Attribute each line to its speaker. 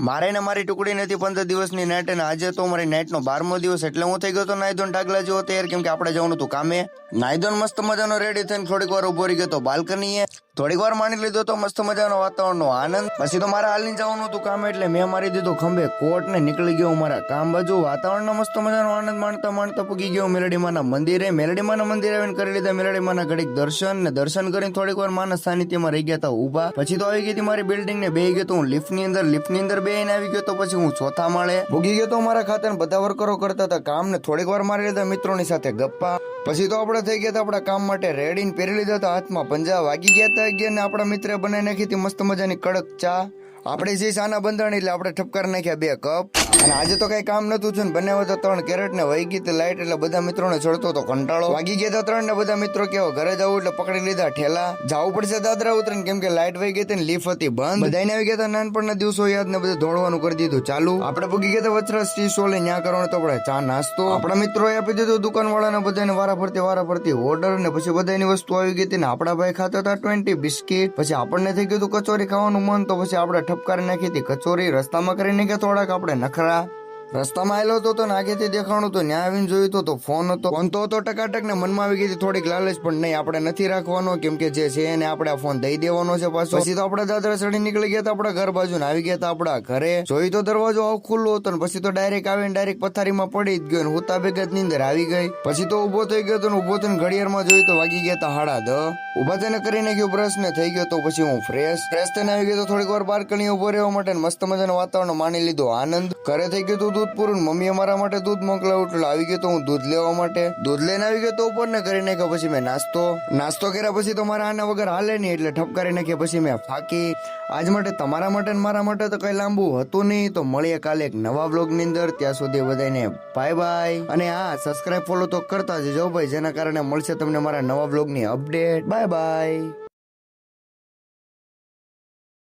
Speaker 1: મારે ને મારી ટુકડી નથી 15 દિવસની નાઈટ, અને આજે તો મારી નાઈટ નો 12મો દિવસ, એટલે હું થઈ ગયો તો નાઈ ધોઈને ટાગલા જેવો તૈયાર, કેમ કે આપણે જવાનું હતું કામે. નાઈ ધોઈને મસ્ત મજાનો રેડી થઈને થોડીક વાર ઉભો રહી ગયો તો બાલ્કનીએ, થોડીક વાર માણી લીધો તો મસ્ત મજાનો વાતાવરણનો આનંદ. પછી તો મારે હાલીને જવાનું હતું કામે, એટલે મેં મારી દીધું ખંભે કોટ ને નીકળી ગયો મારા કામ બાજુ. વાતાવરણનો મસ્ત મજાનો આનંદ માણતા માણતા પૂગી ગયો મેલડીમાના મંદિરે. મેલડીમાના મંદિરે આવીને કરી લીધા મેલડીમાના ઘડીક દર્શન, ને દર્શન કરીને થોડીક વાર માના સાનિધ્યમાં રહી ગયા હતા ઊભા. પછી તો આવી ગઈ હતી મારી બિલ્ડિંગ ને બેહી ગયો તો હું લિફ્ટની અંદર બેહીને આવી ગયો તો પછી હું ચોથા માળે ભૂગી ગયો તો મારા ખાતે બધા વર્કરો કરતા હતા કામ, ને થોડીક વાર મારી લીધા મિત્રોની સાથે ગપ્પા. પછી તો આપણે થઈ ગયા હતા આપણા કામ માટે રેડી, ને પહેરી લીધા હતા હાથમાં પંજા. વાગી ગયા હતા 11 ને આપણા મિત્રે બનાવી નાખી હતી મસ્ત મજાની કડક ચા. આપણે જે સાના બંધાણી એટલે આપણે ઠપકાર નાખ્યા 2 કપ. અને આજે તો કઈ કામ નતું થયું, બનાવ્યો તો 3 કેરેટ ને વહી ગઈ લાઈટ, એટલે બધા મિત્રોને ચડતો તો કંટાળો. વાગી ગયા હતા 3 ને બધા મિત્રો કેવો ઘરે જવું એટલે પકડી લીધા ઠેલા. જવું પડશે દાદરા ઉતરીને, કેમ કે લાઈટ વહી ગઈ હતી ને લિફ્ટ હતી બંધ. બધાને આવી ગયા હતા નાનપણના દિવસો યાદ, ને બધું દોડવાનું કરી દીધું ચાલુ. આપણે પૂગી ગયા હતા વચરા સ્ટી સોલે, ન્યા કરવાનું તો આપણે ચા નાસ્તો. આપણા મિત્રોએ આપી દીધું દુકાન વાળાને બધાને વારા ફરતી ઓર્ડર, ને પછી બધાની વસ્તુ આવી ગઈ હતી ને આપણા ભાઈ ખાતા હતા 20 બિસ્કીટ. પછી આપણને થઈ ગયું કચોરી ખાવાનું મન, તો પછી આપણે ઠપકાર નાખી હતી કચોરી. રસ્તામાં કરીને કે થોડાક આપણે નખરા. રસ્તામાં આવેલો હતો ને આગેથી દેખાણું તો ન્યા આવીને જોયું તો ફોન તો હતો ટકાટક, ને મનમાં આવી ગઈ હતી થોડીક લાલચ, પણ નહીં આપણે નથી રાખવાનો, કેમ કે જે છે એને આપણે આ ફોન દઈ દેવાનો છે પાછો. પછી તો આપણે દાદરા ચડી નીકળી ગયા હતા આપણા ઘર બાજુ, ને આવી ગયા હતા આપણા ઘરે. જોયું તો દરવાજો આવ ખુલ્લો હતો, ને પછી તો ડાયરેક્ટ આવીને ડાયરેક્ટ પથારીમાં પડી જ ગયો, ને હુતા ભેગા ની અંદર આવી ગઈ. પછી તો ઉભો થઈ ગયો તો, ને ઉભો થઈને ઘડિયાળમાં જોયું તો વાગી ગયા હતા 10:30. ઉભા થઈને કરી નાખ્યું બ્રશ ને થઈ ગયો તો પછી હું ફ્રેશ થઈને આવી ગયો તો થોડીક વાર બાલ્કની ઉભો રહેવા માટે મસ્ત મજાનું વાતાવરણ માણી લીધો આનંદ. ઘરે થઈ ગયું દૂધ પૂરું, મમ્મીએ મારા માટે દૂધ મોકલાવ્યું, એટલે આવી ગયો તો હું દૂધ લેવા માટે. દૂધ લઈને આવી ગયો તો ઉપર ને કરી નાખ્યો. પછી મેં નાસ્તો કર્યા. પછી તો મારા આના વગર હાલે નહીં, એટલે ઠપકારી નાખ્યા. પછી મેં ફાકી. આજ માટે તમારા માટે ને મારા માટે તો કઈ લાંબુ હતું નહીં. તો મળીએ કાલે એક નવા બ્લોગ ની અંદર. ત્યાં સુધી બધાને બાય બાય. અને હા, સબસ્ક્રાઇબ ફોલો તો કરતા જજો ભાઈ, જેના કારણે મળશે તમને મારા નવા બ્લોગ ની અપડેટ. Bye bye.